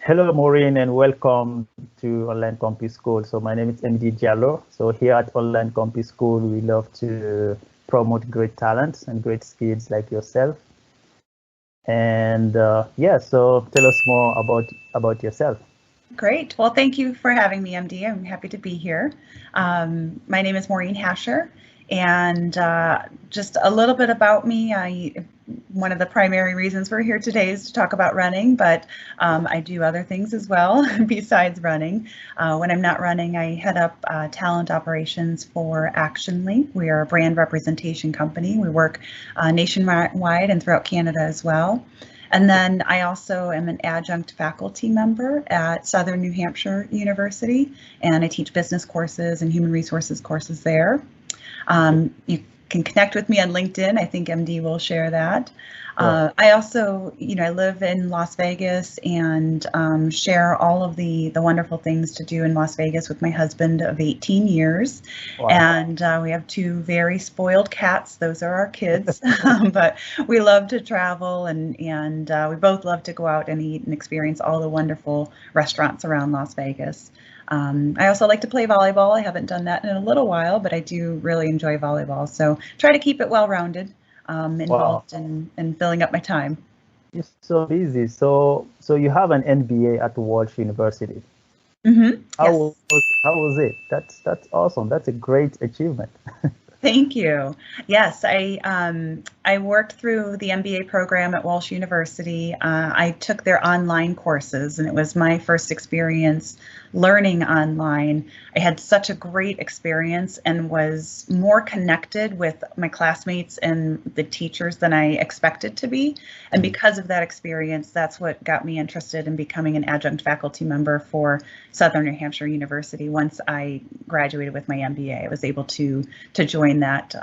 Hello, Maureen, and welcome to Online Campus School. So my name is MD Diallo. So here at Online Campus School, we love to promote great talents and great skills like yourself. And yeah, so tell us more about yourself. Great. Well, thank you for having me, MD. I'm happy to be here. My name is Maureen Hasher, and just a little bit about me. One of the primary reasons we're here today is to talk about running, but I do other things as well besides running. When I'm not running, I head up talent operations for Actionly. We are a brand representation company. We work nationwide and throughout Canada as well. And then I also am an adjunct faculty member at Southern New Hampshire University, and I teach business courses and human resources courses there. You can connect with me on LinkedIn. I think MD will share that. I also, I live in Las Vegas and share all of the wonderful things to do in Las Vegas with my husband of 18 years. Wow. And we have two very spoiled cats. Those are our kids, but we love to travel and we both love to go out and eat and experience all the wonderful restaurants around Las Vegas. I also like to play volleyball. I haven't done that in a little while, but I do really enjoy volleyball. So try to keep it well-rounded. Involved in filling up my time. You're so busy. So you have an MBA at Walsh University. Mm-hmm. How was it? That's awesome. That's a great achievement. Thank you. Yes, I worked through the MBA program at Walsh University. I took their online courses, and it was my first experience learning online. I had such a great experience and was more connected with my classmates and the teachers than I expected to be. And because of that experience, that's what got me interested in becoming an adjunct faculty member for Southern New Hampshire University. Once I graduated with my MBA, I was able to join that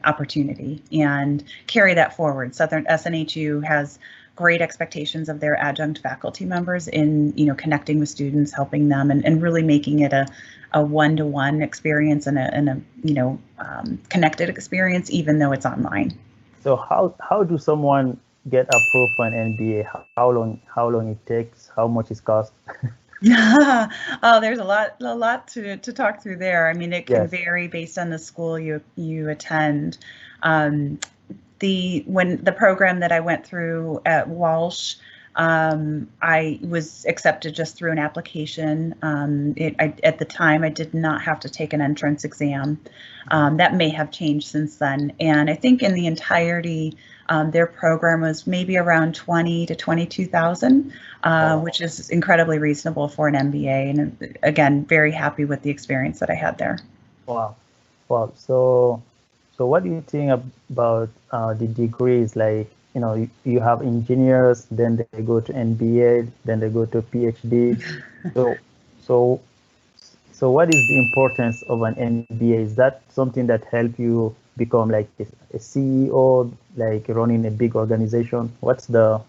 opportunity and carry that forward. Southern SNHU has great expectations of their adjunct faculty members in connecting with students, helping them, and really making it a one-to-one experience and a connected experience, even though it's online. So how do someone get approved for an MBA? How long it takes? How much it costs? Oh, there's a lot to talk through there. I mean, it can vary based on the school you attend. The program that I went through at Walsh, I was accepted just through an application. At the time, I did not have to take an entrance exam. That may have changed since then. And I think in the entirety, their program was maybe around 20 to 22,000, which is incredibly reasonable for an MBA. And again, very happy with the experience that I had there. Wow. So what do you think about the degrees? Like, you have engineers, then they go to MBA, then they go to PhD. So what is the importance of an MBA? Is that something that helps you become like a CEO, like running a big organization? What's the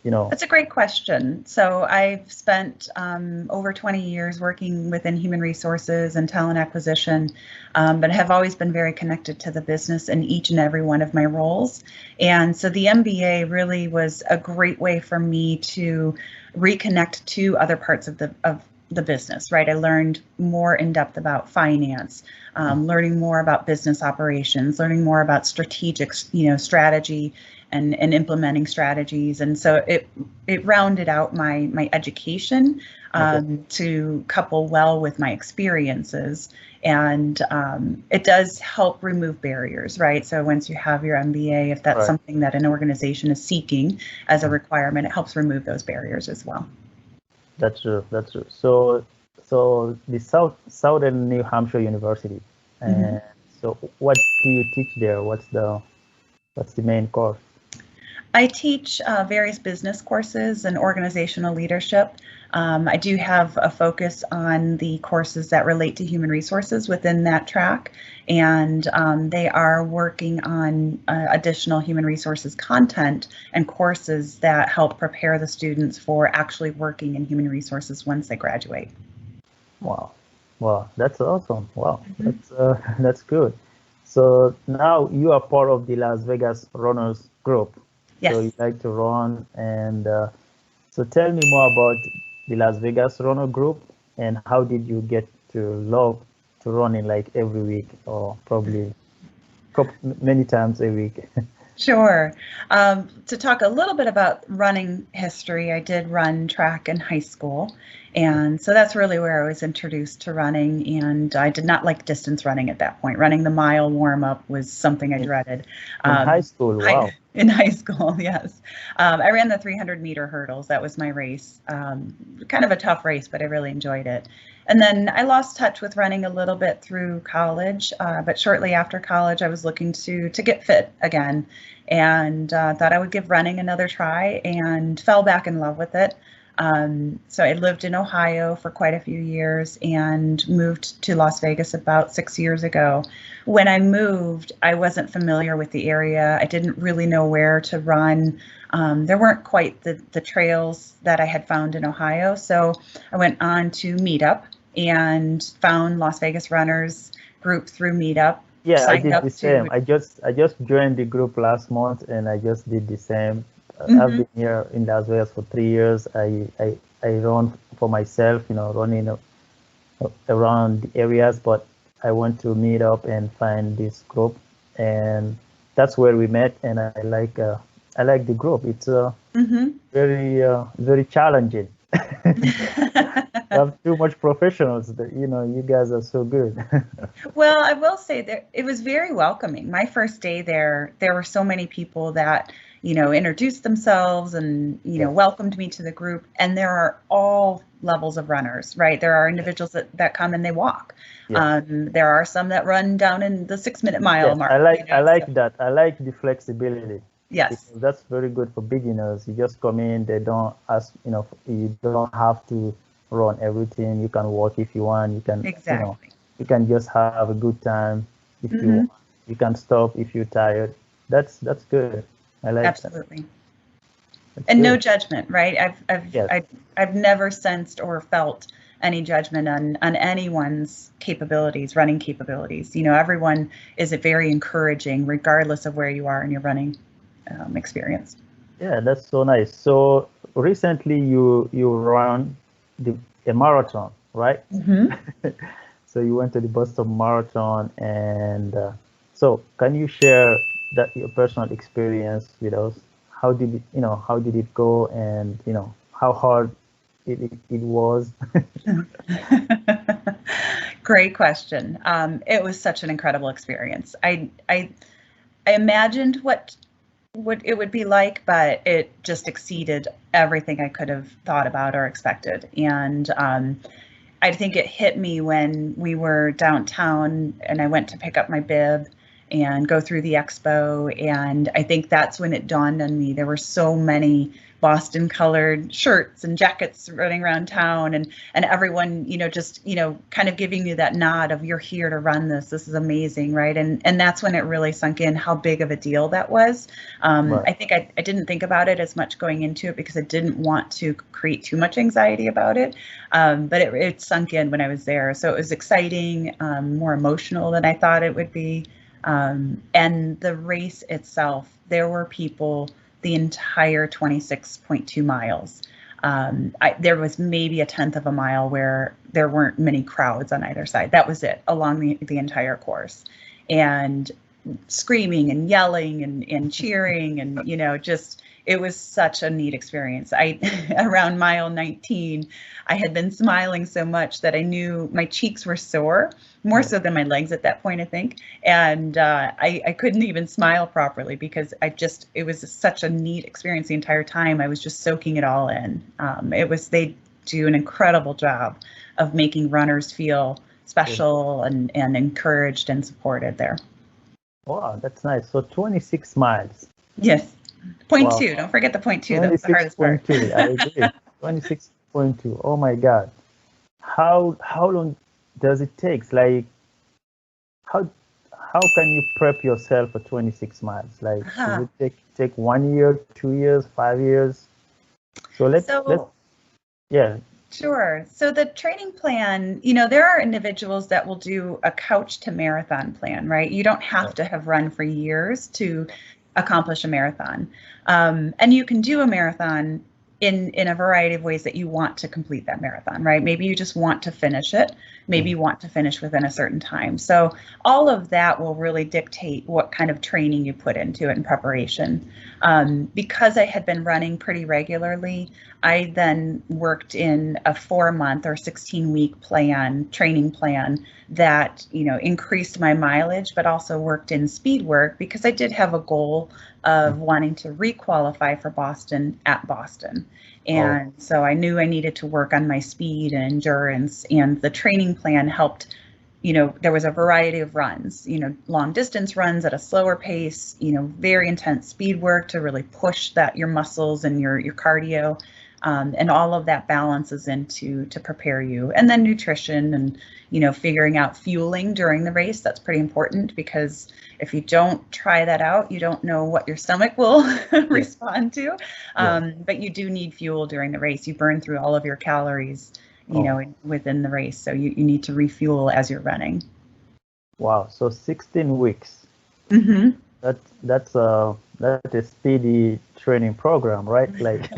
That's a great question. So I've spent over 20 years working within human resources and talent acquisition, but have always been very connected to the business in each and every one of my roles. And so the MBA really was a great way for me to reconnect to other parts of the business, right? I learned more in depth about finance, learning more about business operations, learning more about strategic, strategy and implementing strategies. And so it rounded out my education to couple well with my experiences. And it does help remove barriers, right? So once you have your MBA, if that's something that an organization is seeking as a requirement, it helps remove those barriers as well. That's true. So the Southern New Hampshire University. And so what do you teach there? What's the main course? I teach various business courses and organizational leadership. I do have a focus on the courses that relate to human resources within that track, and they are working on additional human resources content and courses that help prepare the students for actually working in human resources once they graduate. Wow, that's awesome. Wow, that's good. So now you are part of the Las Vegas Runners group. Yes. So you like to run, and So tell me more about the Las Vegas Runner Group and how did you get to love to running like every week or probably many times a week? Sure. To talk a little bit about running history, I did run track in high school. And so that's really where I was introduced to running. And I did not like distance running at that point. Running the mile warm up was something I dreaded. In high school, wow. In high school, yes. I ran the 300-meter hurdles. That was my race. Kind of a tough race, but I really enjoyed it. And then I lost touch with running a little bit through college, but shortly after college, I was looking to get fit again and thought I would give running another try and fell back in love with it. So I lived in Ohio for quite a few years and moved to Las Vegas about 6 years ago. When I moved, I wasn't familiar with the area. I didn't really know where to run. There weren't quite the trails that I had found in Ohio. So I went on to Meetup and found Las Vegas Runners group through Meetup. Yeah, I did the same. I just joined the group last month and I just did the same. I've been here in Las Vegas for 3 years. I run for myself, running around the areas, but I went to meet up and find this group, and that's where we met. And I like the group. It's very challenging. I have too much professionals. You guys are so good. Well, I will say that it was very welcoming. My first day there were so many people that introduced themselves and welcomed me to the group. And there are all levels of runners, right? There are individuals that come and they walk. Yeah. There are some that run down in the 6-minute mile mark. I like that. I like the flexibility. Yes, because that's very good for beginners. You just come in. They don't ask. You don't have to run everything. You can walk if you want. You can exactly. You can just have a good time if you want. You can stop if you're tired. That's good. I like absolutely. And no judgment, right? I've never sensed or felt any judgment on anyone's capabilities, running capabilities. Everyone is very encouraging, regardless of where you are in your running experience. Yeah, that's so nice. So recently you ran a marathon, right? So you went to the Boston Marathon, and so can you share your personal experience with us? How did it go, and how hard it was? Great question. It was such an incredible experience. I imagined what it would be like, but it just exceeded everything I could have thought about or expected. And I think it hit me when we were downtown and I went to pick up my bib and go through the expo. And I think that's when it dawned on me. There were so many Boston colored shirts and jackets running around town, and everyone, just, kind of giving you that nod of, you're here to run this. This is amazing, right? And that's when it really sunk in how big of a deal that was. Right. I think I didn't think about it as much going into it because I didn't want to create too much anxiety about it. But it sunk in when I was there. So it was exciting, more emotional than I thought it would be. And the race itself, there were people the entire 26.2 miles. There was maybe a 1/10 of a mile where there weren't many crowds on either side. That was it, along the entire course. And screaming and yelling and cheering and, just, it was such a neat experience. Around mile 19, I had been smiling so much that I knew my cheeks were sore, more so than my legs at that point, I think. And I couldn't even smile properly because it was such a neat experience the entire time. I was just soaking it all in. They do an incredible job of making runners feel special and encouraged and supported there. Wow, that's nice. So 26 miles. Yes. Point two. Don't forget the point two. That's the hardest part. 26.2. I agree. 26.2. Oh my God. How long does it take? Like, how can you prep yourself for 26 miles? Like, does it take 1 year, 2 years, 5 years? So let's yeah. Sure. So the training plan, there are individuals that will do a couch to marathon plan, right? You don't have to have run for years to accomplish a marathon. And you can do a marathon in a variety of ways that you want to complete that marathon, right? Maybe you just want to finish it. Maybe you want to finish within a certain time. So all of that will really dictate what kind of training you put into it in preparation. Because I had been running pretty regularly, I then worked in a 4-month or 16-week training plan that, increased my mileage, but also worked in speed work because I did have a goal of wanting to requalify for Boston at Boston. And so I knew I needed to work on my speed and endurance, and the training plan helped. There was a variety of runs, long distance runs at a slower pace, very intense speed work to really push your muscles and your cardio. And all of that balances to prepare you. And then nutrition and, figuring out fueling during the race. That's pretty important, because if you don't try that out, you don't know what your stomach will respond to. But you do need fuel during the race. You burn through all of your calories, within the race. So you need to refuel as you're running. Wow. So 16 weeks. Mm-hmm. That's a speedy training program, right? Like.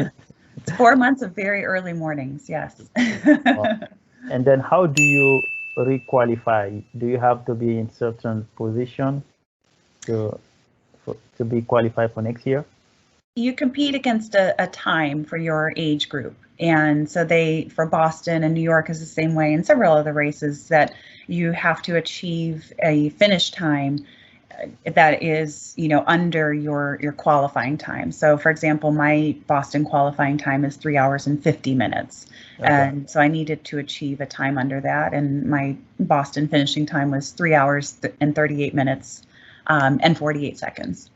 It's 4 months of very early mornings, yes. And then how do you requalify? Do you have to be in certain position to be qualified for next year? You compete against a time for your age group. And so for Boston and New York is the same way, and several other races, that you have to achieve a finish time that is, under your qualifying time. So for example, my Boston qualifying time is 3 hours and 50 minutes. Okay. And so I needed to achieve a time under that. And my Boston finishing time was 3 hours and 38 minutes and 48 seconds.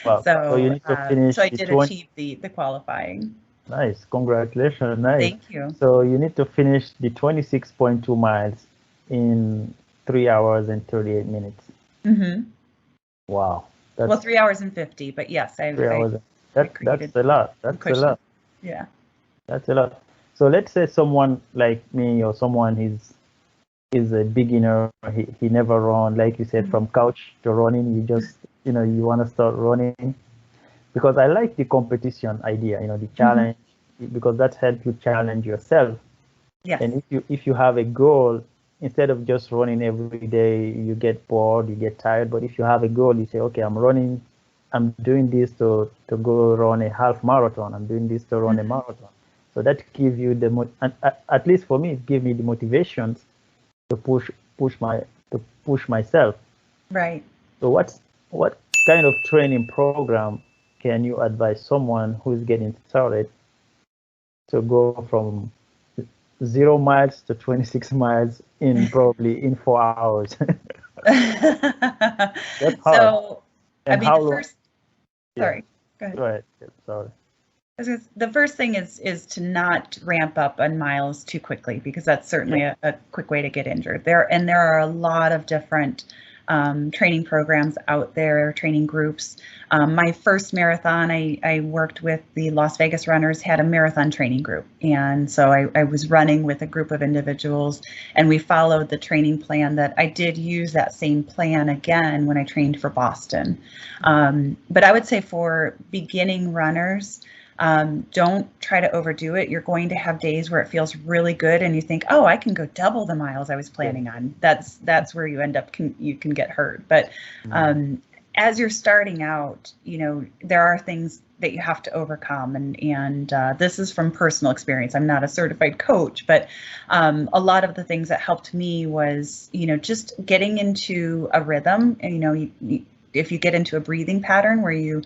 Wow. So you need to finish. So I did achieve the qualifying. Nice. Congratulations. Nice. Thank you. So you need to finish the 26.2 miles in 3 hours and 38 minutes. Mm-hmm. Wow. Well, 3 hours and 50, but yes, that's a lot. That's a lot. Yeah. That's a lot. So let's say someone like me, or someone is a beginner. He never run, like you said, from couch to running. You just, you want to start running, because I like the competition idea, the challenge, because that helps you challenge yourself. Yes. And if you have a goal, instead of just running every day, you get bored, you get tired. But if you have a goal, you say, okay, I'm doing this to go run a half marathon. I'm doing this to run a marathon. So that gives you at least for me, it gives me the motivation to push myself. Right. So what kind of training program can you advise someone who's getting started to go from 0 miles to 26 miles in 4 hours? That's hard. So, and the first. Sorry. Go ahead. Go ahead. Sorry. The first thing is to not ramp up on miles too quickly, because that's certainly a quick way to get injured. There are a lot of different training programs out there, training groups. My first marathon, I worked with the Las Vegas runners, had a marathon training group. And so I was running with a group of individuals, and we followed the training plan that I did use that same plan again when I trained for Boston. But I would say for beginning runners, don't try to overdo it. You're going to have days where it feels really good and you think, oh, I can go double the miles I was planning on. That's where you end up, you can get hurt. But as you're starting out, there are things that you have to overcome. And this is from personal experience. I'm not a certified coach, but a lot of the things that helped me was, just getting into a rhythm. And, if you get into a breathing pattern where you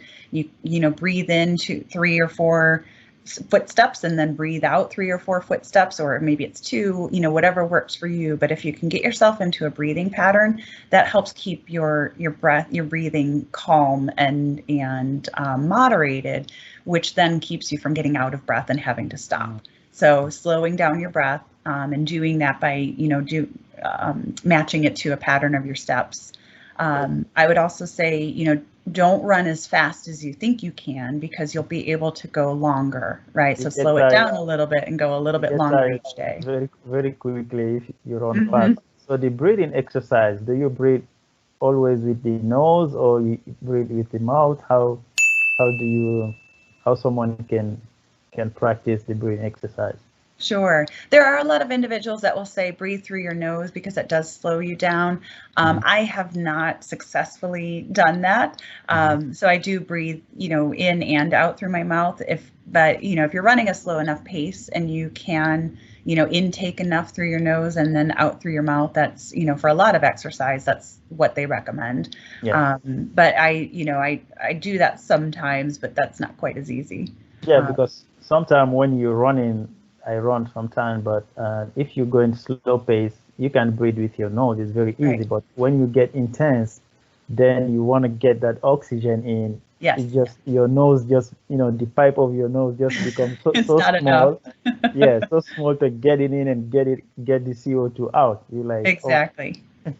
breathe in 3 or 4 footsteps and then breathe out 3 or 4 footsteps, or maybe it's 2, whatever works for you. But if you can get yourself into a breathing pattern, that helps keep your breathing calm and moderated, which then keeps you from getting out of breath and having to stop. So slowing down your breath and doing that by matching it to a pattern of your steps. I would also say, don't run as fast as you think you can, because you'll be able to go longer, right? So slow it down a little bit and go a little bit longer each day. Very, very quickly if you run fast. So the breathing exercise, do you breathe always with the nose or you breathe with the mouth? How someone can can practice the breathing exercise. Sure. There are a lot of individuals that will say breathe through your nose because it does slow you down. I have not successfully done that. So I do breathe, in and out through my mouth. But if you're running a slow enough pace and you can, intake enough through your nose and then out through your mouth, that's, for a lot of exercise, that's what they recommend. Yeah. But I do that sometimes, but that's not quite as easy. Yeah, because sometimes when you're running, I run sometimes, but if you go in slow pace, you can breathe with your nose. It's very easy. Right. But when you get intense, then you want to get that oxygen in. Yes. It's just your nose, the pipe of your nose just becomes so small. Yeah, so small to get it in and get the CO2 out. You're like, exactly. Oh.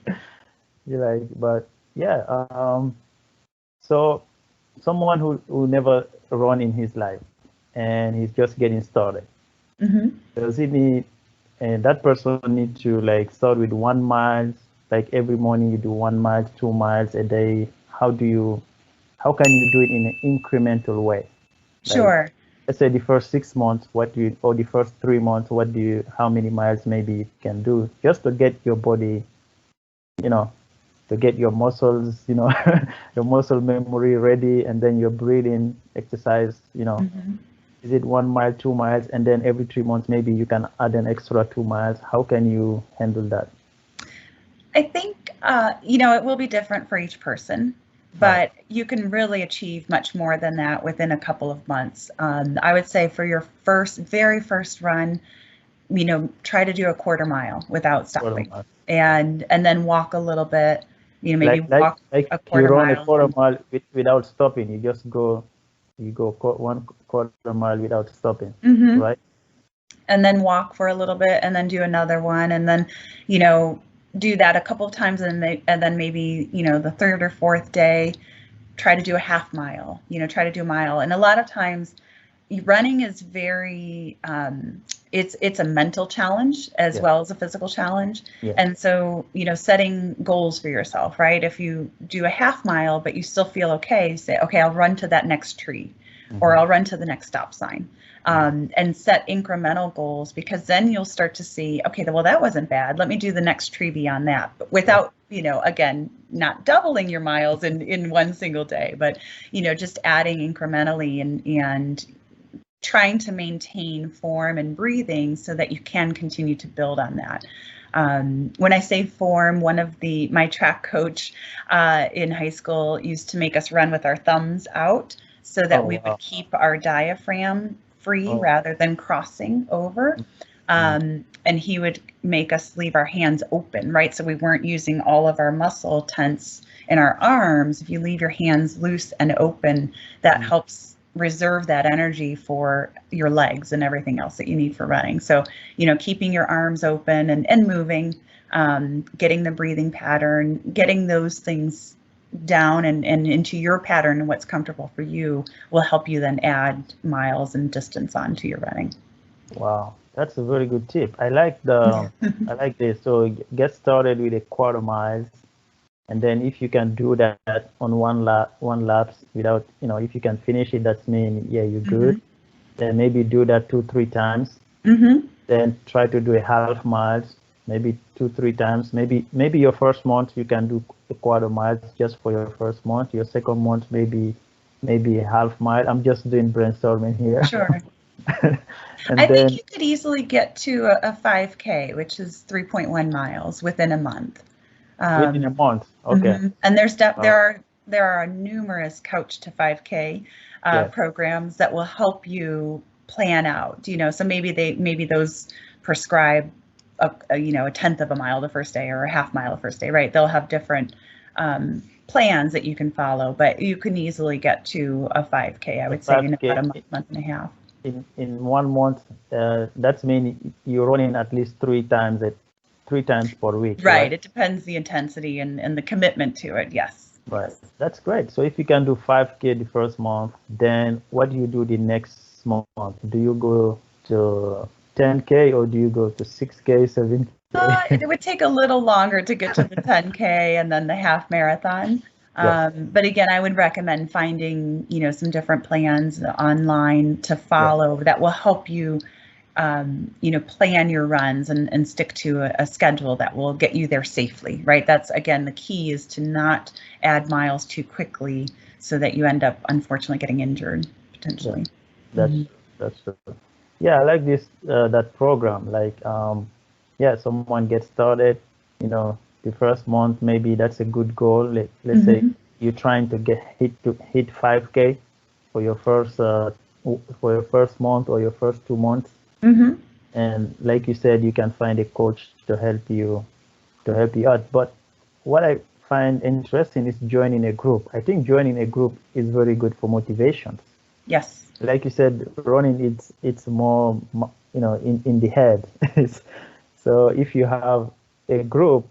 You're like, but yeah. So someone who never run in his life and he's just getting started. Does he need, and that person need to start with 1 mile, every morning you do 1 mile, 2 miles a day? How can you do it in an incremental way? Sure. Let's say the first 6 months, or the first 3 months, how many miles maybe you can do just to get your body, to get your muscles, your muscle memory ready, and then your breathing exercise, Is it 1 mile, 2 miles, and then every 3 months, maybe you can add an extra 2 miles? How can you handle that? I think, it will be different for each person, but you can really achieve much more than that within a couple of months. I would say for your very first run, try to do a 1/4 mile without stopping, and then walk a little bit. Maybe walk a 1/4 you run mile. a 1/4 mile without stopping. You just go. You go 1/4 mile without stopping, right? And then walk for a little bit, and then do another one, and then, do that a couple of times, and then maybe, the 3rd or 4th day, try to do a 1/2 mile. Try to do a mile. And a lot of times, running is very, it's a mental challenge as well as a physical challenge. Yeah. And so, setting goals for yourself, right? If you do a 1/2 mile, but you still feel okay, say, okay, I'll run to that next tree, or I'll run to the next stop sign, and set incremental goals, because then you'll start to see, okay, well, that wasn't bad. Let me do the next tree beyond that, but without, again, not doubling your miles in one single day, but, just adding incrementally and trying to maintain form and breathing so that you can continue to build on that. When I say form, my track coach in high school used to make us run with our thumbs out so that we would keep our diaphragm free rather than crossing over. And he would make us leave our hands open, right? So we weren't using all of our muscle tense in our arms. If you leave your hands loose and open, that helps reserve that energy for your legs and everything else that you need for running. So, keeping your arms open and moving, getting the breathing pattern, getting those things down and into your pattern and what's comfortable for you will help you then add miles and distance onto your running. Wow, that's a very good tip. I like I like this. So get started with a 1/4 miles. And then if you can do that on one lap without, if you can finish it, that's mean, yeah, you're good. Then maybe do that 2-3 times. Then try to do a 1/2 miles, maybe 2-3 times. Maybe your first month you can do a 1/4 mile just for your first month. Your second month, maybe a 1/2 mile. I'm just doing brainstorming here. Sure. I think you could easily get to a 5K, which is 3.1 miles within a month. Within a month, okay. And there are numerous Couch to 5K programs that will help you plan out. So maybe those prescribe a 1/10 of a mile the first day or a 1/2 mile the first day, right? They'll have different plans that you can follow, but you can easily get to a 5K. I would say in about a month and a half. In 1 month, that's mean you're running at least 3 times per week. Right. It depends the intensity and the commitment to it. Yes. Right. That's great. So if you can do 5K the first month, then what do you do the next month? Do you go to 10K or do you go to 6K, 7K? It would take a little longer to get to the 10K and then the half marathon. Yes. But again, I would recommend finding, some different plans online to follow that will help you, plan your runs and stick to a schedule that will get you there safely, right? That's, again, the key is to not add miles too quickly so that you end up, unfortunately, getting injured potentially. Yeah, that's true. Yeah, I like this, that program. Like, yeah, someone gets started, the first month, maybe that's a good goal. Let's say you're trying to hit 5K for your first month or your first 2 months. And like you said, you can find a coach to help you out. But what I find interesting is joining a group. I think joining a group is very good for motivation. Yes. Like you said, running, it's more, in the head. So if you have a group,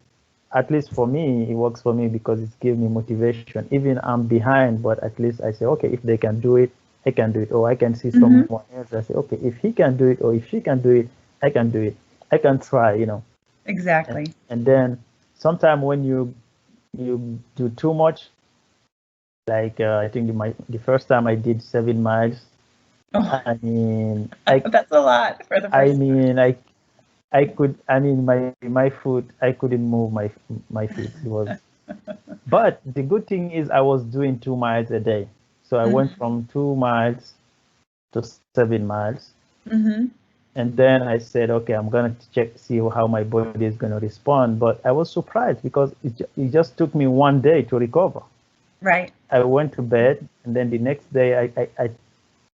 at least for me, it works for me because it gives me motivation. Even I'm behind, but at least I say, okay, if they can do it, I can do it. Or I can see someone else. I say, okay, if he can do it, or if she can do it, I can do it. I can try, Exactly. And then sometimes when you do too much, like I think the first time I did 7 miles. Oh, I mean, that's a lot for the first. I mean, I could. I mean, my foot. I couldn't move my feet. It was. But the good thing is, I was doing 2 miles a day. So I went from 2 miles to 7 miles, and then I said, okay, I'm gonna see how my body is gonna respond. But I was surprised because it just took me one day to recover. Right. I went to bed, and then the next day,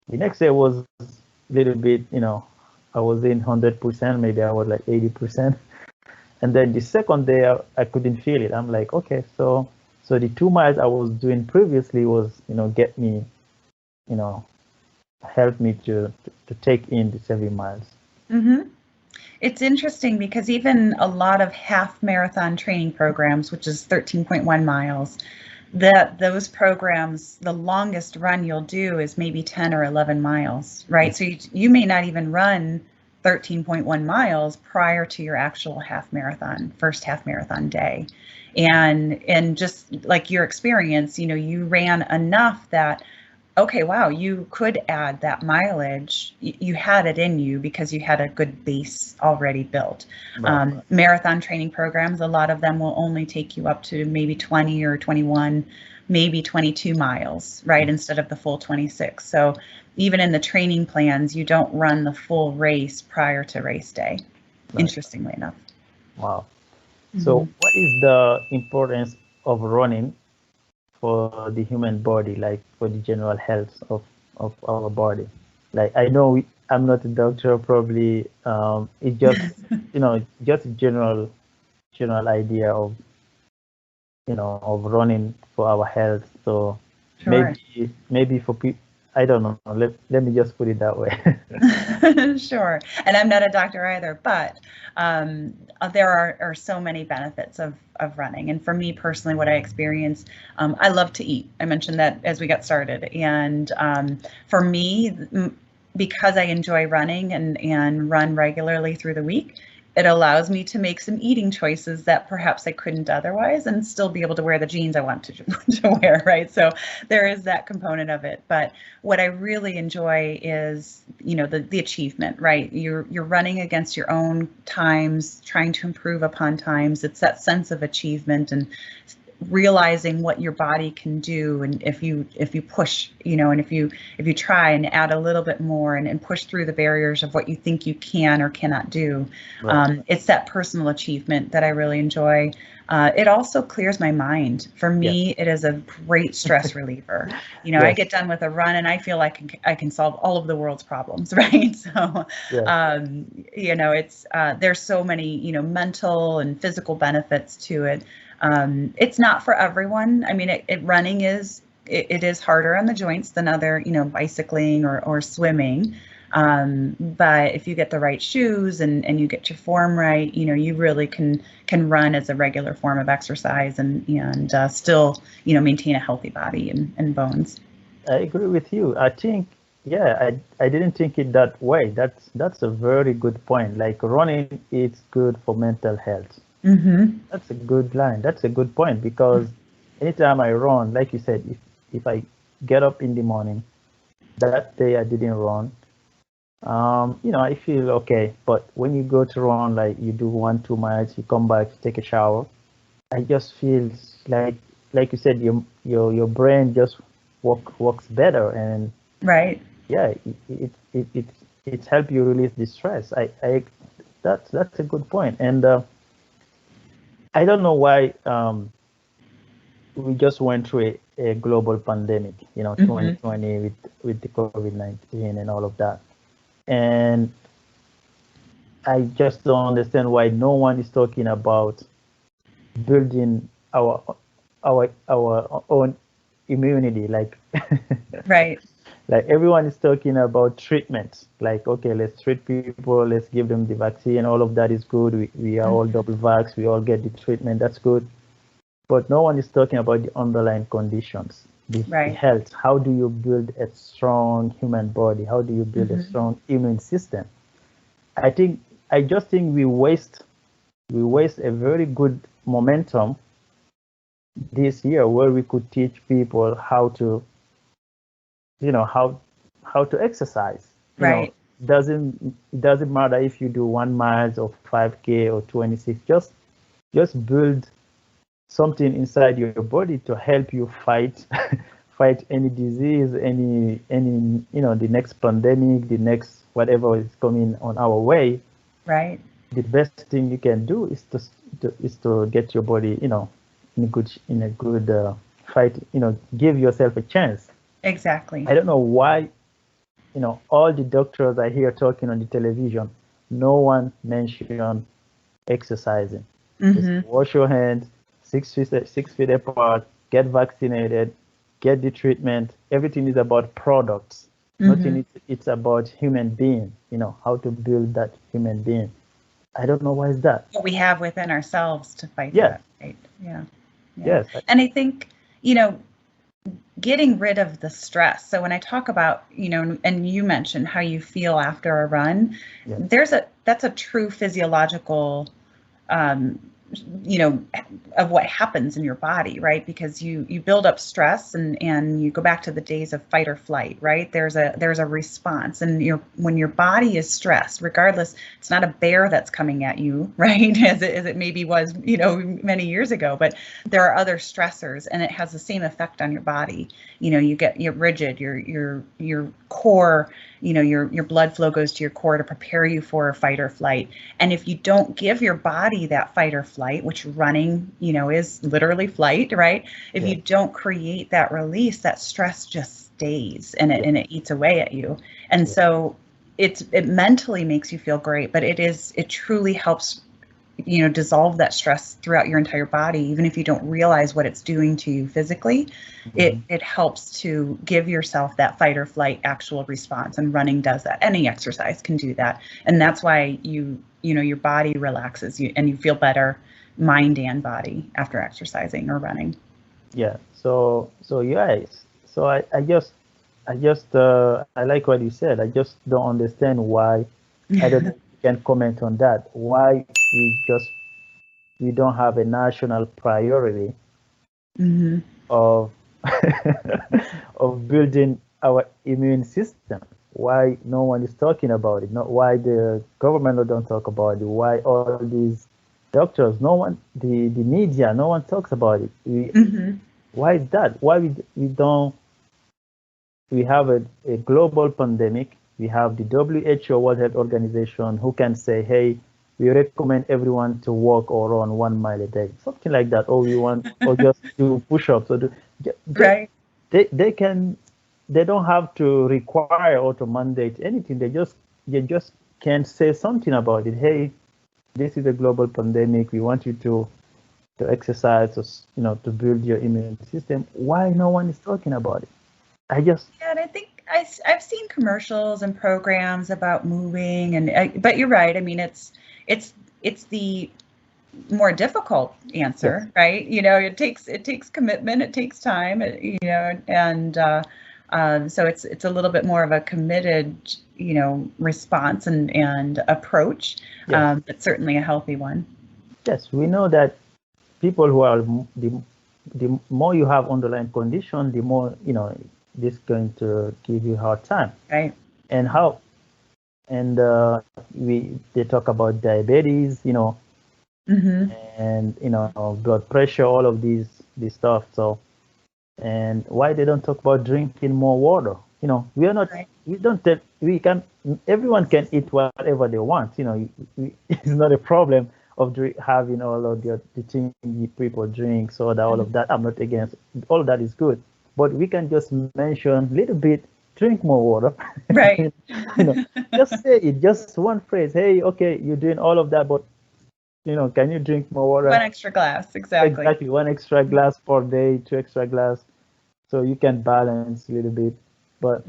the next day was a little bit, I was in 100%, maybe I was like 80%. And then the second day, I couldn't feel it. I'm like, okay, so the 2 miles I was doing previously was, get me, help me to take in the 7 miles. It's interesting because even a lot of half marathon training programs, which is 13.1 miles, those programs, the longest run you'll do is maybe 10 or 11 miles, right? So you may not even run 13.1 miles prior to your actual first half marathon day. And just like your experience, you ran enough that, okay, wow, you could add that mileage. You had it in you because you had a good base already built. Right. Marathon training programs, a lot of them will only take you up to maybe 20 or 21, maybe 22 miles, right, instead of the full 26. So even in the training plans, you don't run the full race prior to race day, interestingly enough. Wow. So what is the importance of running for the human body, like for the general health of our body? Like, I know I'm not a doctor, probably it just just a general idea of of running for our health. So Sure. maybe for people, I don't know, let me just put it that way. Sure. And I'm not a doctor either, but there are so many benefits of running. And for me personally, what I experience, I love to eat. I mentioned that as we got started. And for me, because I enjoy running and run regularly through the week, it allows me to make some eating choices that perhaps I couldn't otherwise and still be able to wear the jeans I want to wear, right? So there is that component of it. But what I really enjoy is, the achievement, right? You're running against your own times, trying to improve upon times. It's that sense of achievement and realizing what your body can do, and if you push, and if you try and add a little bit more and push through the barriers of what you think you can or cannot do. Right. It's that personal achievement that I really enjoy. It also clears my mind. For me, It is a great stress reliever. I get done with a run and I feel like I can solve all of the world's problems, right? So, it's there's so many, mental and physical benefits to it. It's not for everyone. I mean, running is harder on the joints than other, bicycling or swimming. But if you get the right shoes and you get your form right, you really can run as a regular form of exercise and still, maintain a healthy body and bones. I agree with you. I think, I didn't think it that way. That's a very good point. Like, running is good for mental health. That's a good line. That's a good point, because anytime I run, like you said, if I get up in the morning, that day I didn't run, I feel okay. But when you go to run, like you do 1, 2 miles, you come back, you take a shower, I just feel like you said, your brain just works better, and Right. yeah, it helps you release the stress. That's a good point, and I don't know why we just went through a global pandemic, 2020 with the COVID-19 and all of that, and I just don't understand why no one is talking about building our own immunity, like Right. like everyone is talking about treatment, like, okay, let's treat people, let's give them the vaccine, all of that is good, we are all double vax, we all get the treatment, that's good, but no one is talking about the underlying conditions, the Right. health. How do you build a strong human body? How do you build a strong immune system? I just think we waste a very good momentum this year where we could teach people how to how to exercise. Right. It doesn't matter if you do 1 mile or 5K or 26. Just build something inside your body to help you fight fight any disease, any the next pandemic, the next whatever is coming on our way. Right. The best thing you can do is to get your body in a good fight. Give yourself a chance. Exactly. I don't know why, all the doctors I hear talking on the television, no one mentioned exercising. Just wash your hands, 6 feet apart, get vaccinated, get the treatment. Everything is about products. Nothing. It's about human being. How to build that human being. I don't know why is that. What we have within ourselves to fight Yes. that. Right. Yeah. Yes. And I think, getting rid of the stress. So when I talk about, and you mentioned how you feel after a run, that's a true physiological, of what happens in your body, right? Because you build up stress and you go back to the days of fight or flight, right? There's a response, and when your body is stressed, regardless, it's not a bear that's coming at you, right? As it maybe was, many years ago, but there are other stressors, and it has the same effect on your body. You're rigid, your core, your blood flow goes to your core to prepare you for a fight or flight. And if you don't give your body that fight or flight, which running, is literally flight, right? If you don't create that release, that stress just stays and it eats away at you. And so it mentally makes you feel great, but it truly helps, dissolve that stress throughout your entire body. Even if you don't realize what it's doing to you physically, it helps to give yourself that fight or flight actual response. And running does that. Any exercise can do that. And that's why your body relaxes and you feel better, mind and body, after exercising or running. Yeah. So yes. So I like what you said. I just don't understand why. I don't know if you can comment on that. Why we don't have a national priority of of building our immune system. Why no one is talking about it? Not why the government don't talk about it. Why all these doctors, no one, the media, no one talks about it. Why is that? Why we don't? We have a global pandemic. We have the WHO, World Health Organization, who can say, hey, we recommend everyone to walk or run 1 mile a day, something like that, or or just do push-ups, or right. They don't have to require or to mandate anything. They just can say something about it. Hey, this is a global pandemic. We want you to exercise, to build your immune system. Why no one is talking about it? And I think I've seen commercials and programs about moving, but you're right. I mean, it's the more difficult answer, right? It takes commitment, it takes time, and so it's a little bit more of a committed, response and approach, but certainly a healthy one. Yes, we know that people who are the more you have underlying condition, the more, this is going to give you a hard time. Right. And how, and they talk about diabetes, and, blood pressure, all of these stuff. So, and why they don't talk about drinking more water? We are not, Right. we don't tell, we can, everyone can eat whatever they want. It's not a problem of having all of the things people drink, soda, all of that. I'm not against, all of that is good, but we can just mention a little bit, drink more water. Right. Just say it, just one phrase. Hey, okay, you're doing all of that, but can you drink more water? One extra glass, exactly. Exactly, one extra glass per day, 2 extra glass, so you can balance a little bit. But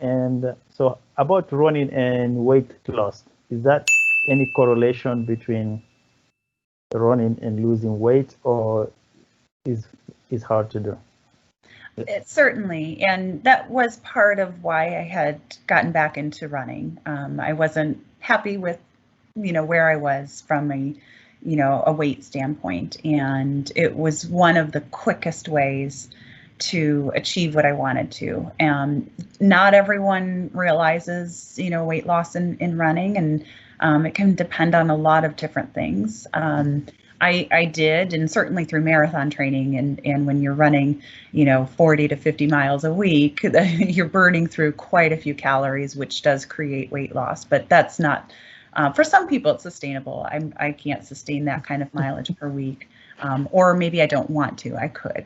and so about running and weight loss, is that any correlation between running and losing weight, or is hard to do? Certainly, and that was part of why I had gotten back into running. I wasn't happy with, where I was from a weight standpoint, and it was one of the quickest ways to achieve what I wanted to. Not everyone realizes, weight loss in running, and it can depend on a lot of different things. I did, and certainly through marathon training, and when you're running, 40 to 50 miles a week, you're burning through quite a few calories, which does create weight loss. But that's not, for some people, it's sustainable. I can't sustain that kind of mileage per week. Or maybe I don't want to. I could,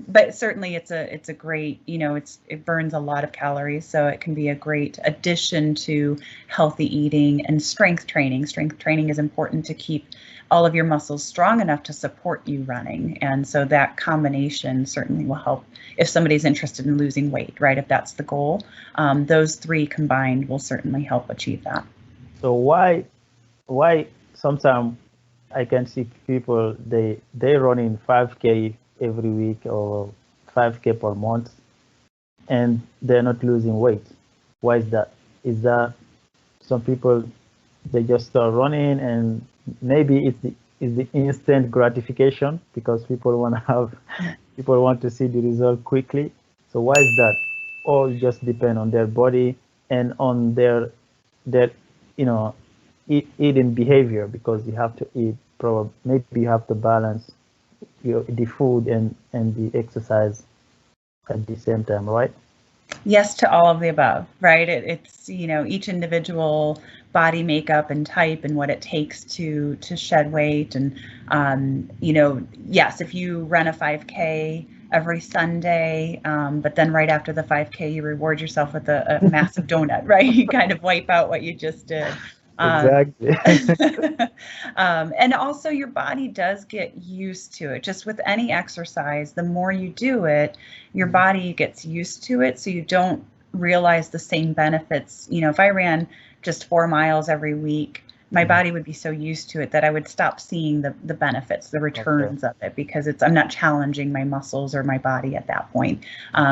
but certainly it's a great, it burns a lot of calories, so it can be a great addition to healthy eating and strength training. Strength training is important to keep all of your muscles strong enough to support you running, and so that combination certainly will help if somebody's interested in losing weight, right? If that's the goal, those three combined will certainly help achieve that. So why sometimes I can see people, they running 5K every week or 5K per month, and they're not losing weight. Why is that? Is that some people, they just start running, and maybe it's the instant gratification, because people want to see the result quickly. So why is that? Or it just depend on their body and on their eating behavior, because you have to eat, probably maybe you have to balance the food and the exercise at the same time, right? Yes to all of the above, right? It's each individual body makeup and type and what it takes to shed weight, and yes, if you run a 5K every Sunday, but then right after the 5K you reward yourself with a massive donut, right? You kind of wipe out what you just did. Exactly. And also your body does get used to it. Just with any exercise, the more you do it, your body gets used to it, so you don't realize the same benefits. If I ran just 4 miles every week, my body would be so used to it that I would stop seeing the benefits, the returns of it, because I'm not challenging my muscles or my body at that point.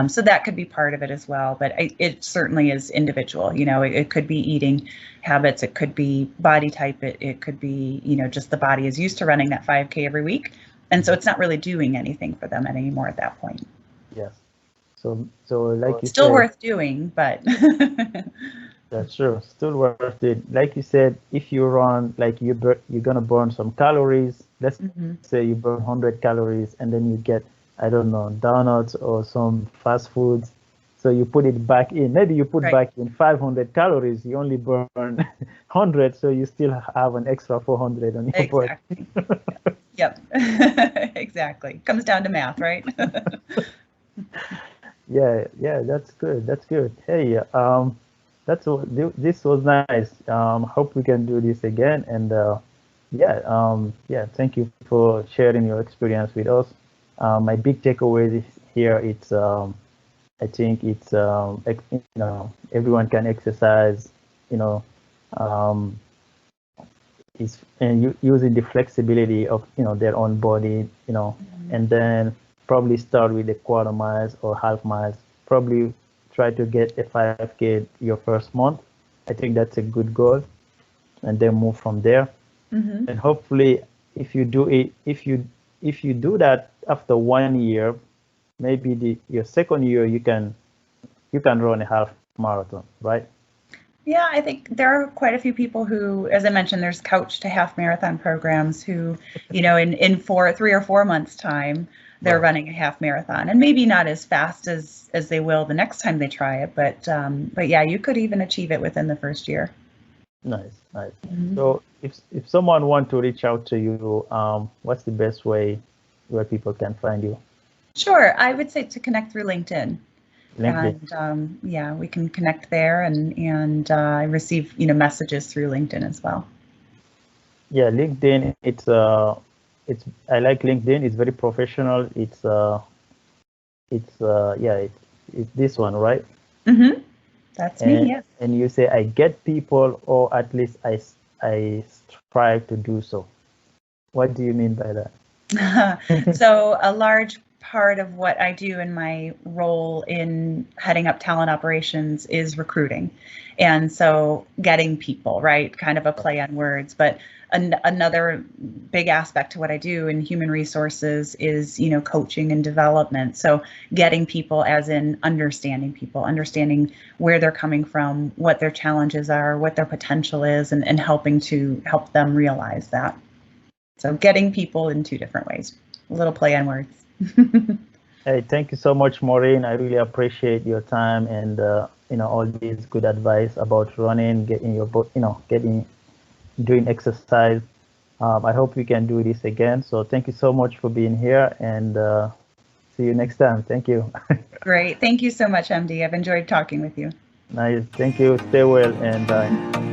So that could be part of it as well, but it certainly is individual. It could be eating habits, it could be body type, it could be, just the body is used to running that 5K every week, and so it's not really doing anything for them anymore at that point. Yes. So like you still said, worth doing, but that's true. Still worth it. Like you said, if you run, like you're gonna burn some calories. Let's say you burn 100 calories, and then you get, I don't know, donuts or some fast foods. So you put it back in. Maybe you put back in 500 calories. You only burn 100, so you still have an extra 400 on your body. Yep. Exactly. Comes down to math, right? Yeah. That's good. That's good. Hey, this was nice. Hope we can do this again. And thank you for sharing your experience with us. My big takeaway here, it's I think it's everyone can exercise, is and using the flexibility of their own body, and then probably start with the quarter miles or half miles. Probably try to get a 5K your first month. I think that's a good goal, and then move from there. And hopefully, if you do it, if you if you do that after 1 year, maybe your second year you can run a half marathon, right? Yeah, I think there are quite a few people who, as I mentioned, there's couch to half marathon programs who, in 3 or 4 months time, they're running a half marathon, and maybe not as fast as they will the next time they try it, but yeah, you could even achieve it within the first year. Nice. So if someone want to reach out to you, what's the best way where people can find you? Sure, I would say to connect through LinkedIn. LinkedIn. And yeah, we can connect there, and I receive messages through LinkedIn as well. Yeah, LinkedIn. I like LinkedIn. It's very professional. It's this one, right? Mm-hmm. That's me. Yes. And you say I get people, or at least I strive to do so. What do you mean by that? So a large part of what I do in my role in heading up talent operations is recruiting. And so getting people, right? Kind of a play on words, but another big aspect to what I do in human resources is, coaching and development. So getting people as in understanding people, understanding where they're coming from, what their challenges are, what their potential is, and helping to help them realize that. So getting people in two different ways, a little play on words. Hey, thank you so much, Maureen. I really appreciate your time and all these good advice about running, doing exercise. I hope we can do this again. So thank you so much for being here, and see you next time. Thank you. Great. Thank you so much, MD. I've enjoyed talking with you. Nice. Thank you. Stay well, and bye.